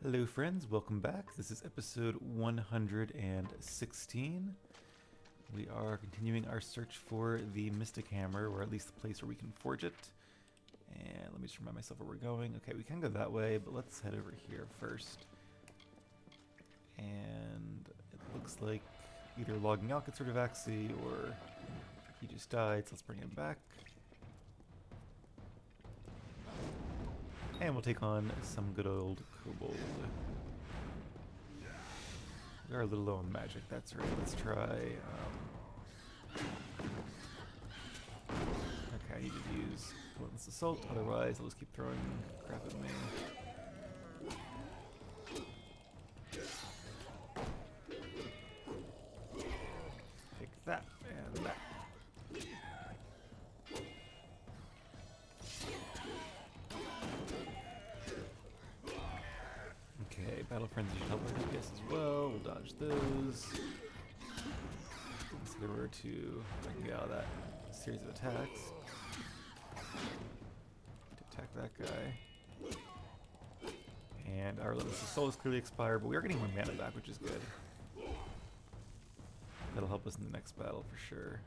Hello, friends. Welcome back. This is episode 116. We are continuing our search for the Mystic Hammer, or at least the place where we can forge it. And let me just remind myself where we're going. Okay, we can go that way, but let's head over here first. And it looks like either logging out gets rid of Axie, or he just died, so let's bring him back. And we'll take on some good old kobold. We are a little low on magic, that's right. Let's try. Okay, I need to use Relentless Assault, otherwise I'll just keep throwing crap at me. Take that and that. Okay, Battle Frenzy should help our DPS as well. We'll dodge those. Let's head over to I can get out of that series of attacks. To attack that guy. And our Relentless Assault is clearly expired, but we are getting more mana back, which is good. That'll help us in the next battle for sure.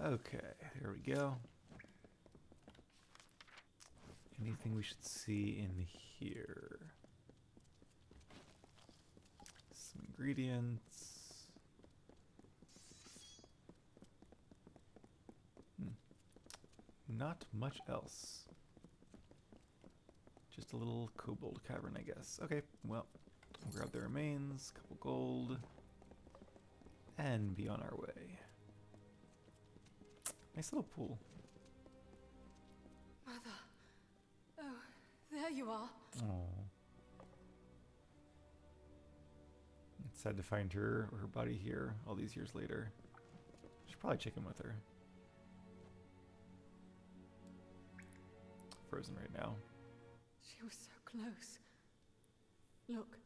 Okay, there we go. Anything we should see in here? Some ingredients. Not much else. Just a little kobold cavern, I guess. Okay, well, we'll grab the remains, couple gold, and be on our way. Nice little pool. Mother. Oh, there you are. Oh. It's sad to find her body here all these years later. Should probably check in with her. Frozen right now. She was so close. Look,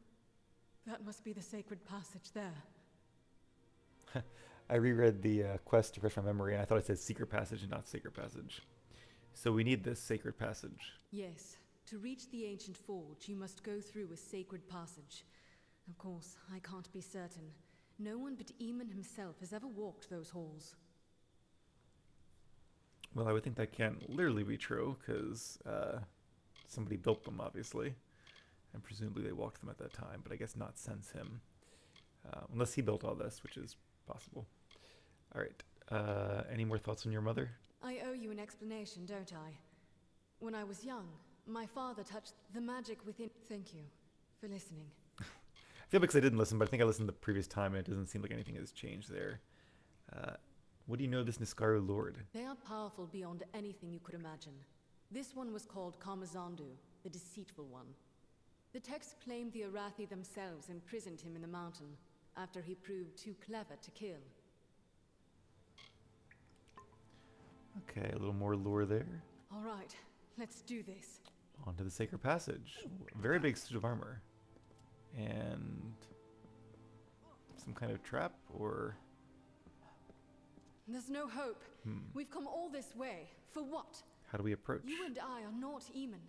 that must be the sacred passage there. I reread the quest to refresh my memory, and I thought it said secret passage and not sacred passage. So we need this sacred passage. Yes, to reach the ancient forge, you must go through a sacred passage. Of course, I can't be certain. No one but Eamon himself has ever walked those halls. Well, I would think that can't literally be true, because somebody built them, obviously. And presumably they walked them at that time, but I guess not since him. Unless he built all this, which is possible. Alright, any more thoughts on your mother? I owe you an explanation, don't I? When I was young, my father touched the magic within... Thank you for listening. I feel because I didn't listen, but I think I listened the previous time, and it doesn't seem like anything has changed there. What do you know of this Niskaru Lord? They are powerful beyond anything you could imagine. This one was called Karmazandu, the Deceitful One. The text claimed the Arathi themselves imprisoned him in the mountain after he proved too clever to kill. Okay, a little more lore there. All right, let's do this. Onto the Sacred Passage. Very big suit of armor. And some kind of trap, or... There's no hope. We've come all this way. For what? How do we approach? You and I are not Eamon.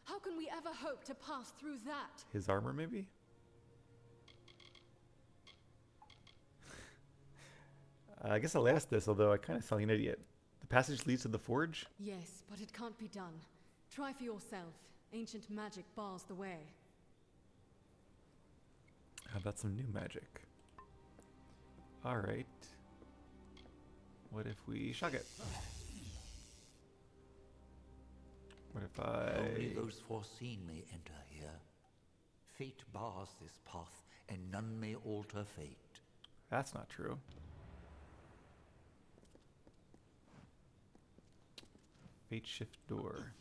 How can we ever hope to pass through that? His armor, maybe? I guess I'll ask this, although I kind of sound like an idiot. The passage leads to the forge? Yes, but it can't be done. Try for yourself. Ancient magic bars the way. How about some new magic? Alright. What if we shock it? What if Only I... those foreseen may enter here. Fate bars this path, and none may alter fate. That's not true. Fate shift door.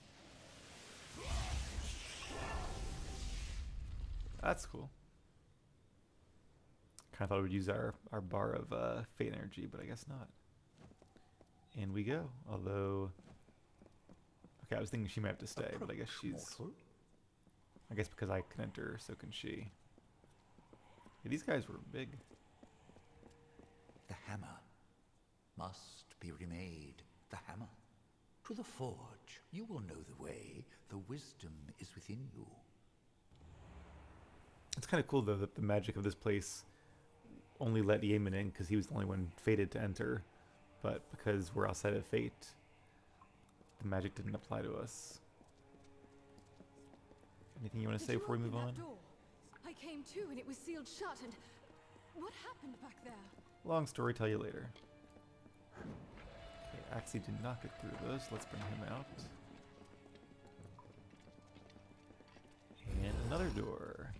That's cool. Kind of thought we would use our bar of fate energy, but I guess not. In we go. Although... Okay, I was thinking she might have to stay, but I guess she's... I guess because I can enter, so can she. Yeah, these guys were big. The hammer must be remade. The hammer. To the forge. You will know the way. The wisdom is within you. It's kind of cool, though, that the magic of this place only let Yemen in because he was the only one fated to enter. But because we're outside of fate, the magic didn't apply to us. Anything you want to say before we move on? Door? I came to and it was sealed shut, and what happened back there? Long story, tell you later. Okay, Axie did not get through those. Let's bring him out. And another door.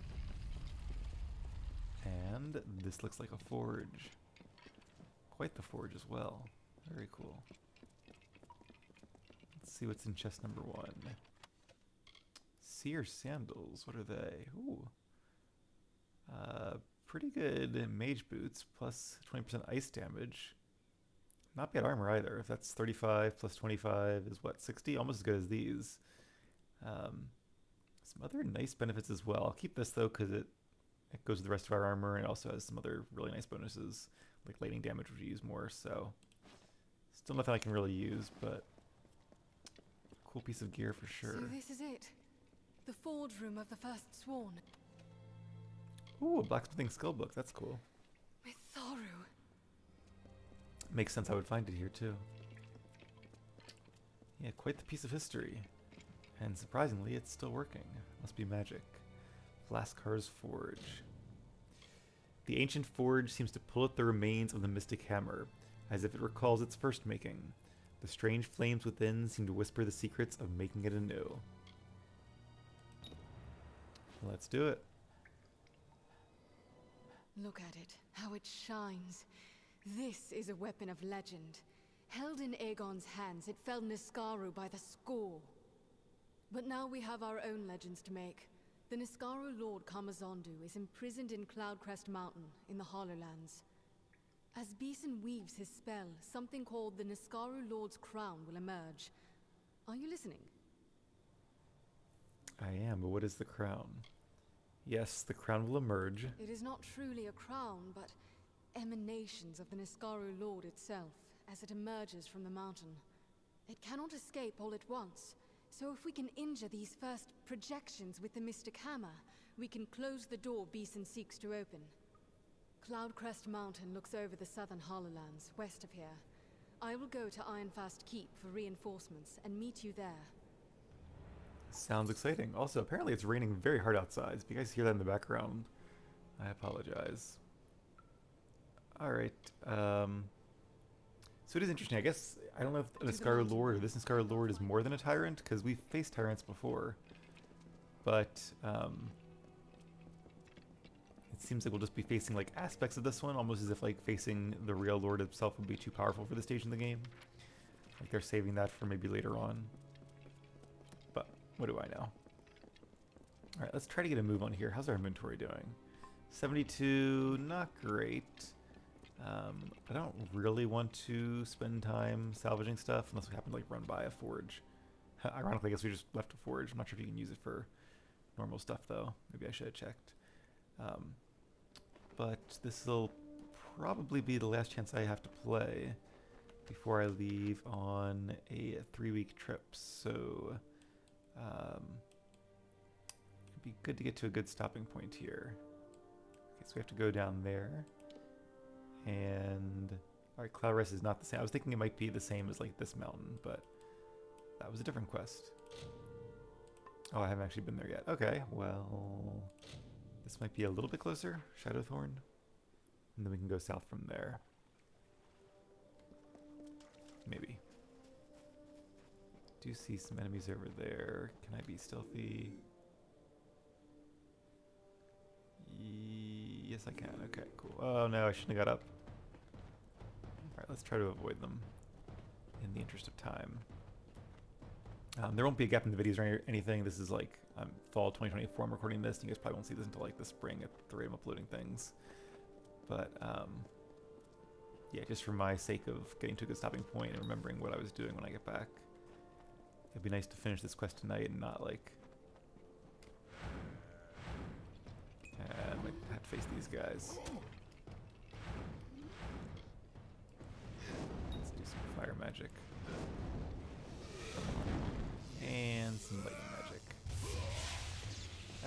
And this looks like a forge. Quite the forge as well. Very cool. Let's see what's in chest number 1. Seer sandals. What are they? Ooh. Pretty good mage boots, plus 20% ice damage. Not bad armor either. If that's 35 plus 25 is what, 60? Almost as good as these. Some other nice benefits as well. I'll keep this though because it goes with the rest of our armor, and it also has some other really nice bonuses, like lightning damage, which we use more. So still nothing I can really use, but cool piece of gear for sure. So this is it. The forge room of the First Sworn. Ooh, a blacksmithing skill book. That's cool. Mitharu. Makes sense I would find it here too. Yeah, quite the piece of history. And surprisingly, it's still working. Must be magic. Laskar's Forge. The ancient forge seems to pull at the remains of the mystic hammer, as if it recalls its first making. The strange flames within seem to whisper the secrets of making it anew. Let's do it. Look at it, how it shines. This is a weapon of legend. Held in Aegon's hands, it felled Niskaru by the score. But now we have our own legends to make. The Niskaru Lord Kamazondu is imprisoned in Cloudcrest Mountain, in the Hollowlands. As Beeson weaves his spell, something called the Niskaru Lord's Crown will emerge. Are you listening? I am, but what is the crown? Yes, the crown will emerge. It is not truly a crown, but emanations of the Niskaru Lord itself, as it emerges from the mountain. It cannot escape all at once, so if we can injure these first projections with the Mystic Hammer, we can close the door Beeson seeks to open. Cloudcrest Mountain looks over the southern Hollowlands, west of here. I will go to Ironfast Keep for reinforcements and meet you there. Sounds exciting. Also, apparently it's raining very hard outside. If you guys hear that in the background, I apologize. Alright, so it is interesting. I guess, I don't know if Niskaru Lord or this Niskaru Lord is more than a tyrant, because we've faced tyrants before. But, it seems like we'll just be facing, like, aspects of this one, almost as if, like, facing the real Lord himself would be too powerful for this stage in the game. Like, they're saving that for maybe later on. But, what do I know? Alright, let's try to get a move on here. How's our inventory doing? 72, not great. I don't really want to spend time salvaging stuff unless we happen to like run by a forge. Ironically, I guess we just left a forge. I'm not sure if you can use it for normal stuff though. Maybe I should have checked. But this will probably be the last chance I have to play before I leave on a 3-week trip. So it'd be good to get to a good stopping point here. Okay, so we have to go down there. And alright, Cloud Rest is not the same. I was thinking it might be the same as like this mountain, but that was a different quest. Oh, I haven't actually been there yet. Okay, well, this might be a little bit closer, Shadowthorn, and then we can go south from there. Maybe. Do see some enemies over there. Can I be stealthy? Yes, I can. Okay, cool. Oh no, I shouldn't have got up. Alright, let's try to avoid them in the interest of time. There won't be a gap in the videos or anything. This is like fall 2024 I'm recording this. You guys probably won't see this until like the spring at the rate of uploading things. But yeah, just for my sake of getting to a good stopping point and remembering what I was doing when I get back. It'd be nice to finish this quest tonight and not like... I might have to face these guys. Let's do some fire magic.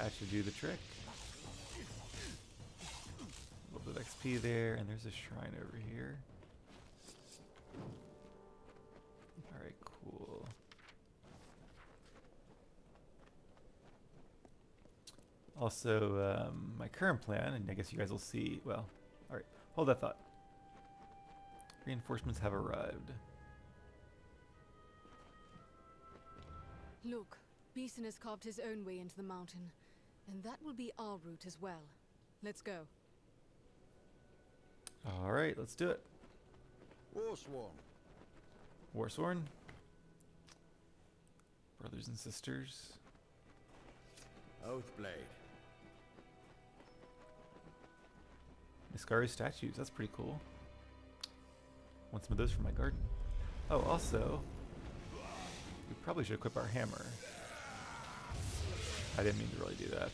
That should do the trick. A little bit of XP there, and there's a shrine over here. Alright, cool. Also, my current plan, and I guess you guys will see, well, alright, hold that thought. Reinforcements have arrived. Look, Beeson has carved his own way into the mountain, and that will be our route as well. Let's go. Alright, let's do it. Warsworn. Warsworn. Brothers and sisters. Oathblade. Niskaru statues, that's pretty cool. Want some of those for my garden. Oh, also, we probably should equip our hammer. I didn't mean to really do that.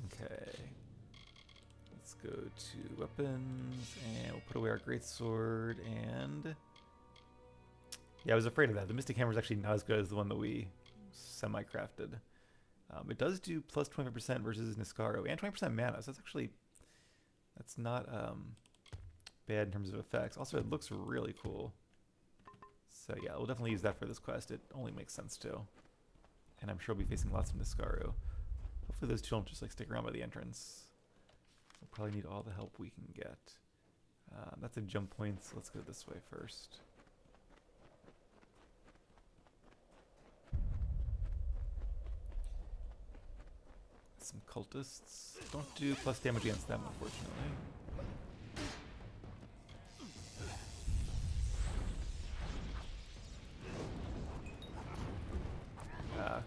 Okay. Let's go to weapons, and we'll put away our greatsword, and... Yeah, I was afraid of that. The Mystic Hammer is actually not as good as the one that we semi-crafted. It does do plus 25% versus Niskaru, and 20% mana, so that's not bad in terms of effects. Also, it looks really cool. So yeah, we'll definitely use that for this quest. It only makes sense to. And I'm sure we'll be facing lots of Niskaru. Hopefully those two don't just like stick around by the entrance. We'll probably need all the help we can get. That's a jump point, so let's go this way first. Some cultists. Don't do plus damage against them, unfortunately.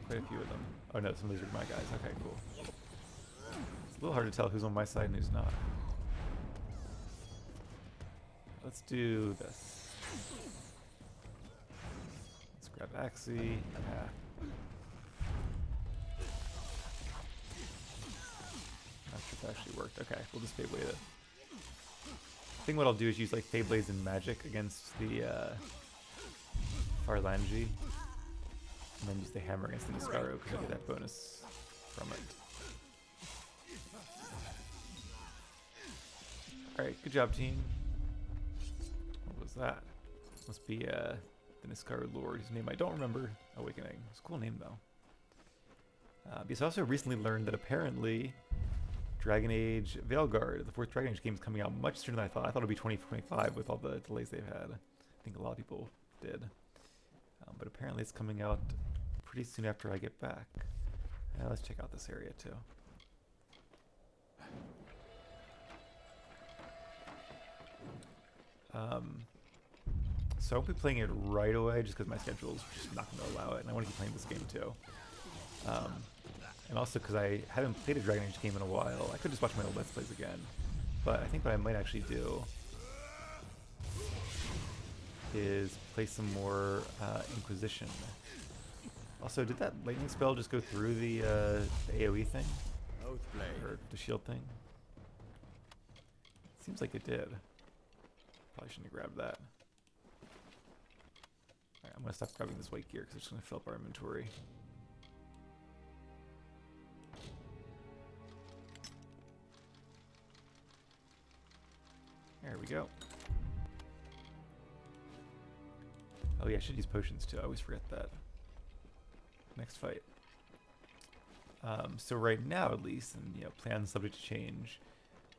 Quite a few of them. Oh no, some of these are my guys. Okay, cool. It's a little hard to tell who's on my side and who's not. Let's do this. Let's grab Axie. Yeah. Not sure if that actually worked. Okay, we'll just Feyblade it. I think what I'll do is use like Feyblades and magic against the Farlangi. And then use the hammer against the Niskaru because I get that bonus from it. Alright, good job, team. What was that? Must be the Niskaru Lord, whose name I don't remember. Awakening. It's a cool name, though. Because I also recently learned that apparently Dragon Age Veilguard, the 4th Dragon Age game, is coming out much sooner than I thought. I thought it would be 2025 with all the delays they've had. I think a lot of people did. But apparently it's coming out pretty soon after I get back. Let's check out this area too. So I won't be playing it right away just because my schedule is just not going to allow it, and I want to keep playing this game too. And also because I haven't played a Dragon Age game in a while. I could just watch my old Let's Plays again. But I think what I might actually do is play some more Inquisition. Also, did that lightning spell just go through the AoE thing? Oathblade. Or the shield thing? Seems like it did. Probably shouldn't have grabbed that. Alright, I'm going to stop grabbing this white gear because it's going to fill up our inventory. There we go. Oh yeah, I should use potions too. I always forget that. Next fight. So right now, at least, and plans subject to change,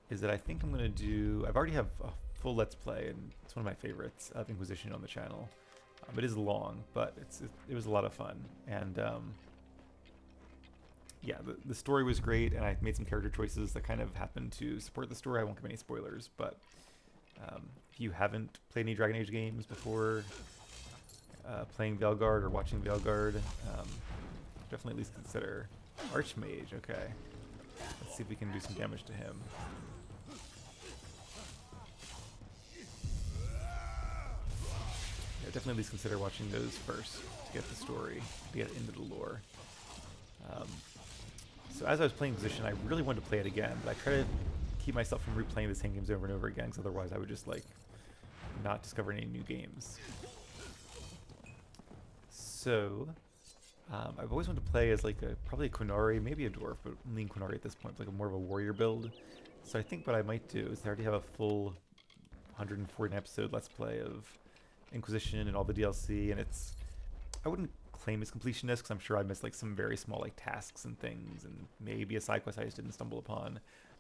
is that I think I'm gonna do. I've already have a full Let's Play, and it's one of my favorites of Inquisition on the channel. It is long, but it was a lot of fun, and yeah, the story was great, and I made some character choices that kind of happened to support the story. I won't give any spoilers, but if you haven't played any Dragon Age games before, playing Veilguard or watching Veilguard, definitely at least consider Archmage. Okay, let's see if we can do some damage to him. Yeah, definitely at least consider watching those first to get the story, to get into the lore. So as I was playing Position, I really wanted to play it again, but I try to keep myself from replaying the same games over and over again, because otherwise I would just like not discover any new games. So, I've always wanted to play as like probably a Qunari, maybe a dwarf, but lean Qunari at this point, like a more of a warrior build. So I think what I might do is I already have a full 140 episode Let's Play of Inquisition and all the DLC, and I wouldn't claim it's completionist because I'm sure I missed like some very small like tasks and things, and maybe a side quest I just didn't stumble upon.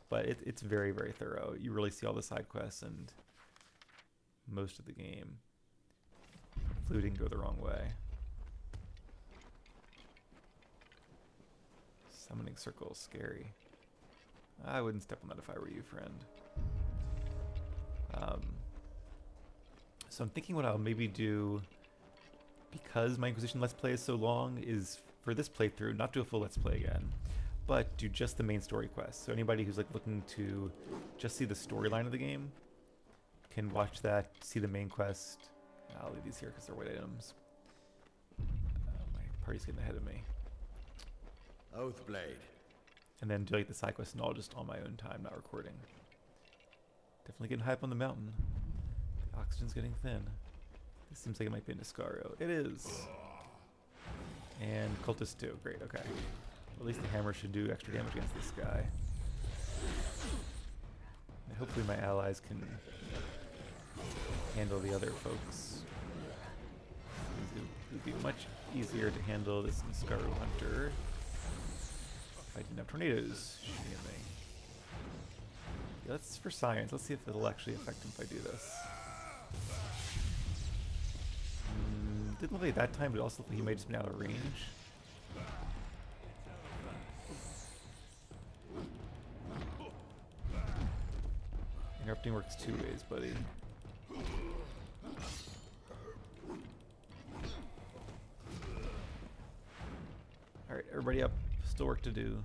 But it's very, very thorough. You really see all the side quests and most of the game. Hopefully we didn't go the wrong way. Summoning circle, scary. I wouldn't step on that if I were you, friend. So I'm thinking what I'll maybe do, because my Inquisition Let's Play is so long, is for this playthrough, not do a full Let's Play again, but do just the main story quest. So anybody who's like looking to just see the storyline of the game can watch that, see the main quest. I'll leave these here because they're white items. My party's getting ahead of me. Oathblade. And then do like the side quest and all just on my own time, not recording. Definitely getting high up on the mountain. The oxygen's getting thin. This seems like it might be a Niscaro. It is. And Cultist too. Great, okay. Well, at least the hammer should do extra damage against this guy. And hopefully my allies can handle the other folks. It would be much easier to handle this Niscaro hunter if I didn't have tornadoes shooting at me. Yeah, that's for science. Let's see if it'll actually affect him if I do this. Didn't look like that time, but also looked like he might just been out of range. Interrupting works two ways, buddy. Alright, everybody up. Still work to do.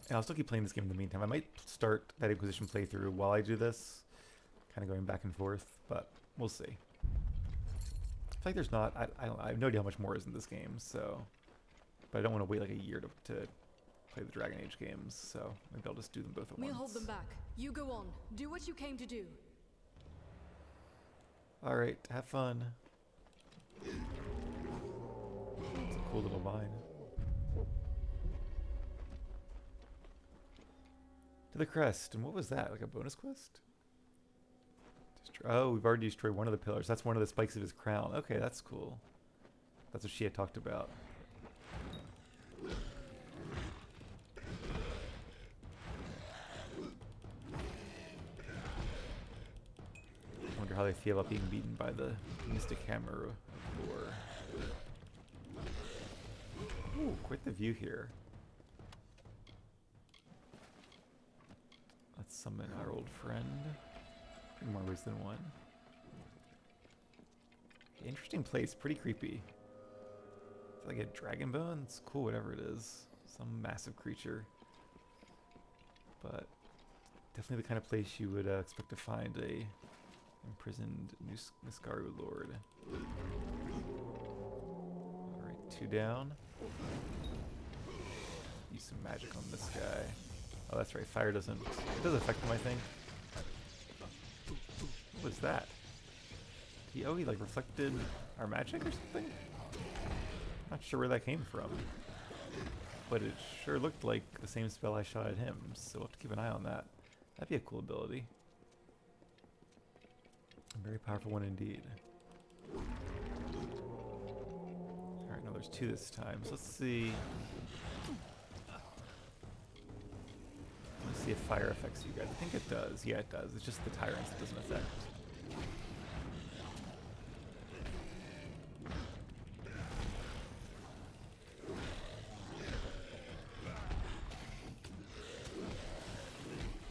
And I'll still keep playing this game in the meantime. I might start that Inquisition playthrough while I do this. Kind of going back and forth, but we'll see. I feel like there's not... I have no idea how much more is in this game, so... But I don't want to wait like a year to play the Dragon Age games, so maybe I'll just do them both at once. We'll hold them back. You go on. Do what you came to do. Alright, have fun. It's a cool little mine. To the crest. And what was that? Like a bonus quest? Oh, we've already destroyed one of the pillars. That's one of the spikes of his crown. Okay, that's cool. That's what she had talked about. I wonder how they feel about being beaten by the Mystic Hammer of Lore. Ooh, quite the view here. Let's summon our old friend. In more ways than one. Interesting place, pretty creepy. It's like a dragon bone. It's cool, whatever it is. Some massive creature. But definitely the kind of place you would expect to find a imprisoned Niscaro lord. Alright, 2 down. Use some magic on this guy. Oh, that's right. Fire doesn't... It does affect him, I think. What was that? He like reflected our magic or something? Not sure where that came from. But it sure looked like the same spell I shot at him, so we'll have to keep an eye on that. That'd be a cool ability. A very powerful one indeed. Alright, no, there's 2 this time. So let's see... Let's see if fire affects you guys. I think it does. Yeah, it does. It's just the tyrants it doesn't affect.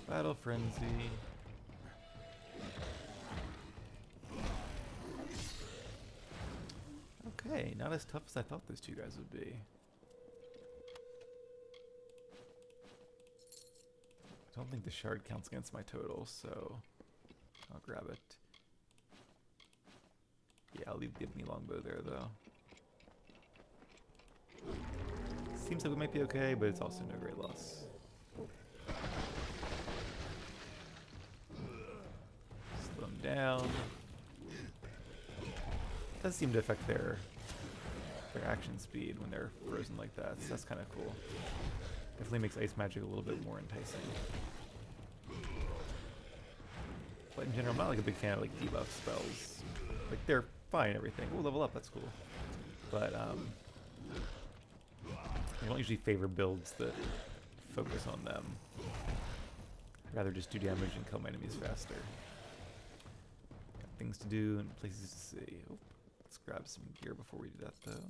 Battle frenzy. Okay, not as tough as I thought those 2 guys would be. I don't think the shard counts against my total, so I'll grab it. Yeah, I'll leave the Ebony Longbow there, though. Seems like we might be okay, but it's also no great loss. down. Does seem to affect their action speed when they're frozen like that, so that's kind of cool. Definitely makes ice magic a little bit more enticing. But in general, I'm not like a big fan of like debuff spells. Like they're fine, everything. Oh, level up, that's cool. But I don't usually favor builds that focus on them. I'd rather just do damage and kill my enemies faster. Got things to do and places to see. Oh, let's grab some gear before we do that, though.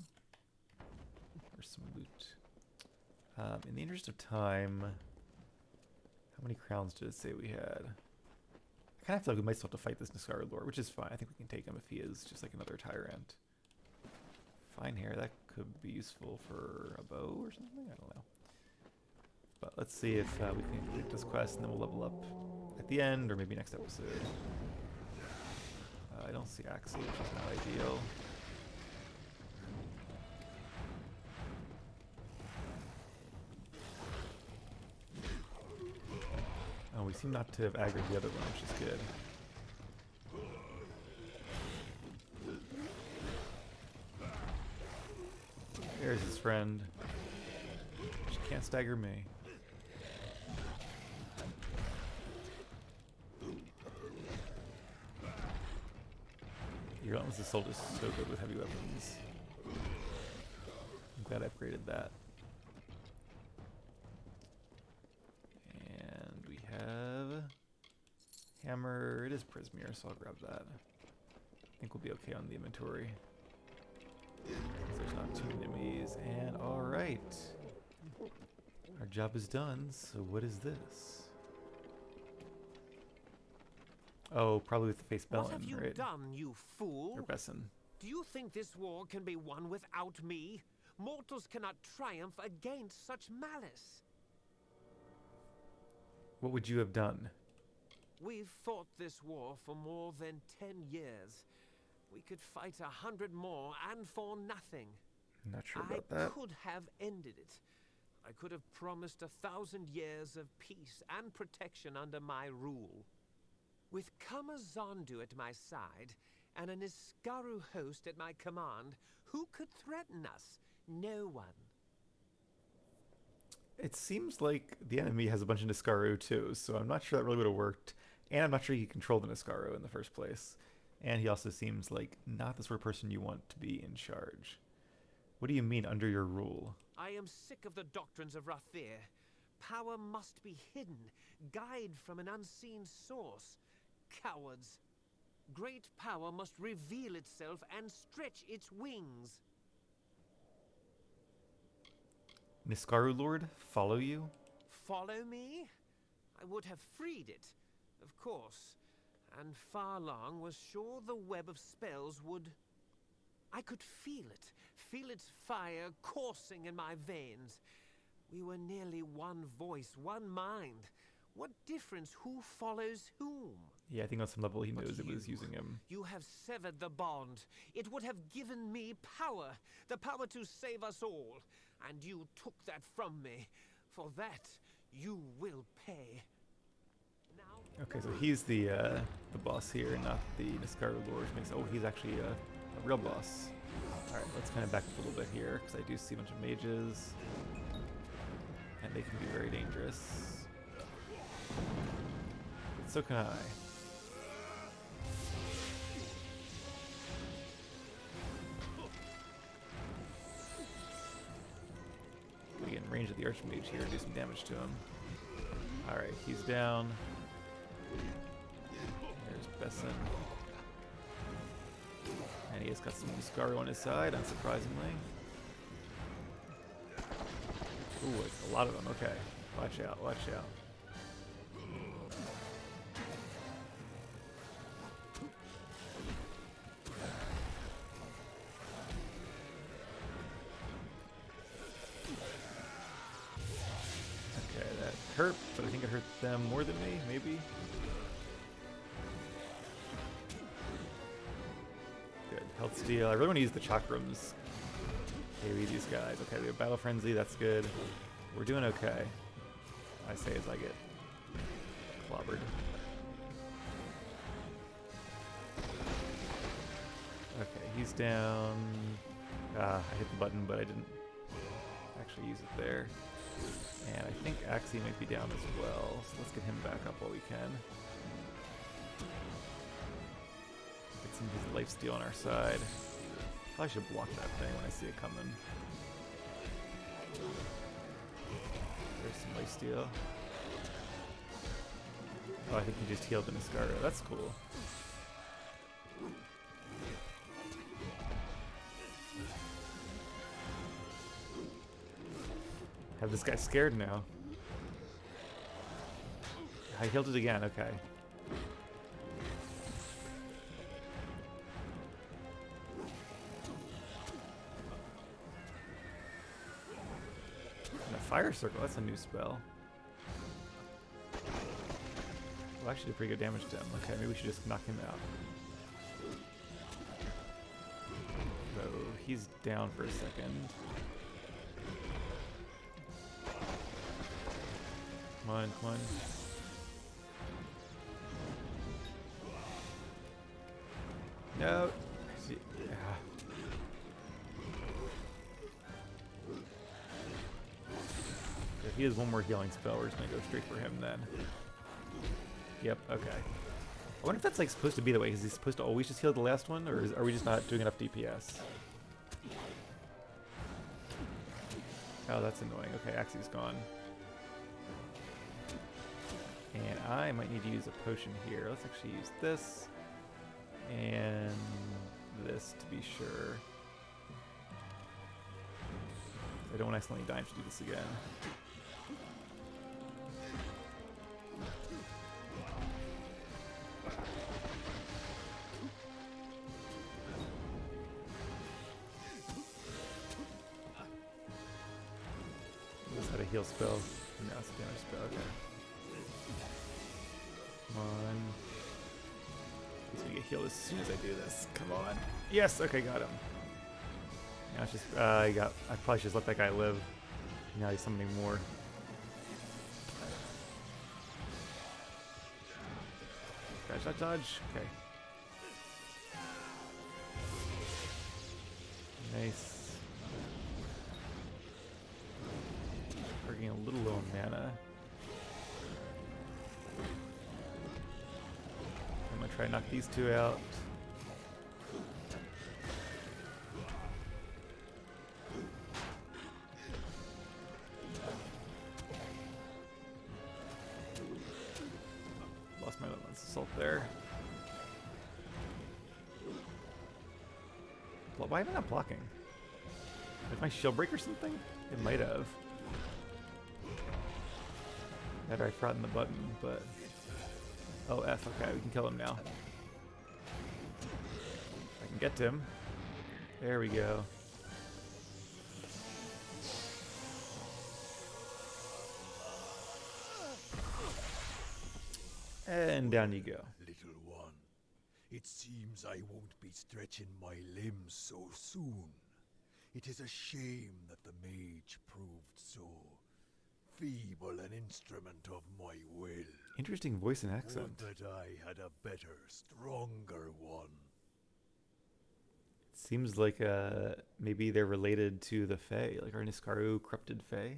Or some loot. In the interest of time, how many crowns did it say we had? I kind of feel like we might still have to fight this Niskaru Lord, which is fine. I think we can take him if he is just like another tyrant. Fine hair, that could be useful for a bow or something? I don't know. But let's see if we can complete this quest and then we'll level up at the end or maybe next episode. I don't see Axel, which is not ideal. Oh, we seem not to have aggroed the other one, which is good. There's his friend. She can't stagger me. Your Relentless Assault is so good with heavy weapons. I'm glad I upgraded that. And we have hammer. It is Prismere, so I'll grab that. I think we'll be okay on the inventory. There's not too many enemies. And alright. Our job is done, so what is this? Oh, probably with the face Bellin, What have you right? done, you fool? Or Besson. Do you think this war can be won without me? Mortals cannot triumph against such malice. What would you have done? We've fought this war for more than 10 years. We could fight 100 more, and for nothing. I'm not sure about that. I could have ended it. I could have promised 1,000 years of peace and protection under my rule. With Kamazandu at my side, and a Niskaru host at my command, who could threaten us? No one. It seems like the enemy has a bunch of Niskaru too, so I'm not sure that really would have worked. And I'm not sure he controlled the Niskaru in the first place. And he also seems like not the sort of person you want to be in charge. What do you mean, under your rule? I am sick of the doctrines of Rathir. Power must be hidden, guide from an unseen source. Cowards. Great power must reveal itself and stretch its wings. Niskaru Lord, follow you? Follow me? I would have freed it, of course. And Farlong was sure the web of spells would... I could feel its fire coursing in my veins. We were nearly one voice, one mind. What difference who follows whom? Yeah, I think on some level he But knows it was using him. You have severed the bond. It would have given me power, the power to save us all. And you took that from me. For that, you will pay. Now, Okay, so he's the boss here, not the Niskaru Lord. Which makes, oh, he's actually a real boss. Alright, let's kind of back up a little bit here, because I do see a bunch of mages. And they can be very dangerous. But so can I. We get in range of the Archmage here and do some damage to him. Alright, he's down. There's Besson. And he has got some Niskaru on his side, unsurprisingly. Ooh, it's a lot of them. Okay. Watch out, watch out. Okay, that hurt, but I think it hurt them more than me, maybe? Good. Health steal. I really want to use the chakrams. Maybe these guys. Okay, we have Battle Frenzy. That's good. We're doing okay. I say as I get clobbered. Okay, he's down. I hit the button, but I didn't actually use it there. And I think Axie might be down as well, so let's get him back up while we can. Get some of his lifesteal on our side. Probably should block that thing when I see it coming. There's some lifesteal. Oh, I think he just healed the Niscara. That's cool. Have this guy scared now. I healed it again, okay. And a fire circle, that's a new spell. Well, actually did pretty good damage to him. Okay, maybe we should just knock him out. So he's down for a second. Come on, come on. No. Yeah. If he has one more healing spell, we're just gonna go straight for him then. Yep, okay. I wonder if that's like supposed to be the way. Is he supposed to always just heal the last one, or are we just not doing enough DPS? Oh, that's annoying. Okay, Axie's gone. And I might need to use a potion here. Let's actually use this and this to be sure. I don't want to accidentally die to do this again. This had a heal spell. No, it's a damage spell. Okay. Come on. He's gonna get healed as soon as I do this. Come on. Yes. Okay, got him. Now it's just I probably should just let that guy live. Now he's summoning more. Dodge, dodge, dodge. Okay. Nice. We're getting a little low on mana. I'm gonna try and knock these two out. Lost my Lance Assault there. Why am I not blocking? Did my shield break or something? It might have. After I forgotten the button, but... Oh, F, okay, we can kill him now. I can get to him. There we go. And down you go. Little one, it seems I won't be stretching my limbs so soon. It is a shame that the mage proved so feeble an instrument of my will. Interesting voice and accent. Would that I had a better, stronger one. Seems like maybe they're related to the Fae, like our Niskaru corrupted Fae.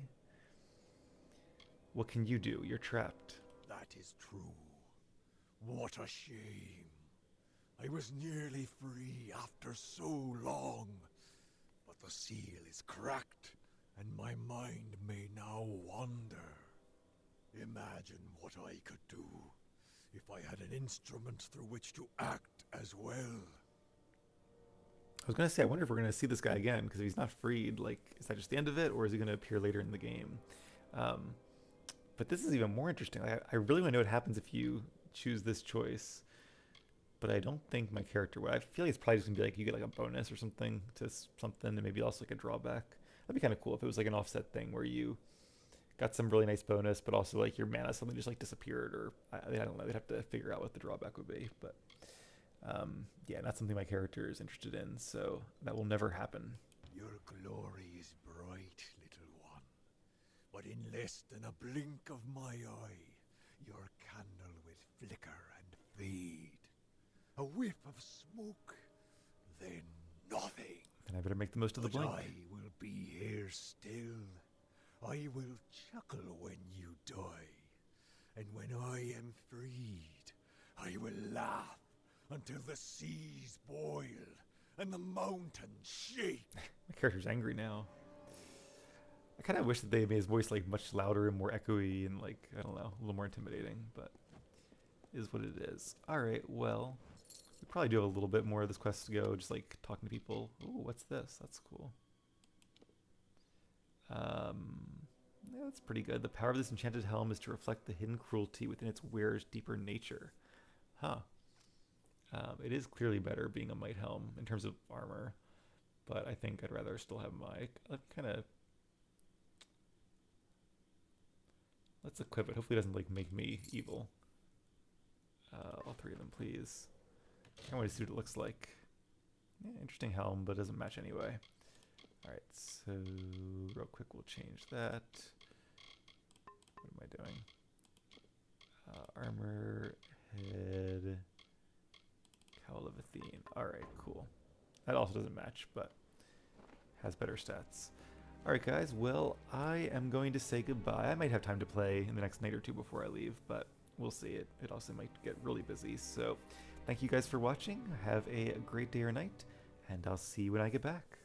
What can you do? You're trapped. That is true. What a shame. I was nearly free after so long. But the seal is cracked, and my mind may now wander. Imagine what I could do if I had an instrument through which to act as well. I was gonna say, I wonder if we're gonna see this guy again, because if he's not freed, like, is that just the end of it, or is he gonna appear later in the game? But this is even more interesting. I really want to know what happens if you choose this choice, but I don't think my character would. I feel like it's probably just gonna be like you get like a bonus or something to something, and maybe also like a drawback. That'd be kind of cool if it was like an offset thing where you got some really nice bonus, but also like your mana suddenly just like disappeared, or I don't know. They'd have to figure out what the drawback would be, but yeah, not something my character is interested in, so that will never happen. Your glory is bright, little one, but in less than a blink of my eye, your candle will flicker and fade. A whiff of smoke, then nothing. Then I better make the most of the But blink. I will be here still. I will chuckle when you die. And when I am freed, I will laugh until the seas boil and the mountains shake. My character's angry now. I kind of wish that they made his voice like much louder and more echoey and like, I don't know, a little more intimidating, but it is what it is. Alright, well, we probably do have a little bit more of this quest to go, just like talking to people. Ooh, what's this? That's cool. Yeah, that's pretty good. The power of this enchanted helm is to reflect the hidden cruelty within its wearer's deeper nature. Huh. It is clearly better being a might helm in terms of armor, but I think I'd rather still have my kind of. Let's equip it. Hopefully it doesn't like make me evil. All three of them, please. Can't wait to see what it looks like. Yeah, interesting helm, but it doesn't match anyway. Alright, so real quick we'll change that. What am I doing? Armor, head, Cowl of Athene. Alright, cool. That also doesn't match, but has better stats. Alright guys, well, I am going to say goodbye. I might have time to play in the next night or two before I leave, but we'll see. It also might get really busy. So thank you guys for watching. Have a great day or night, and I'll see you when I get back.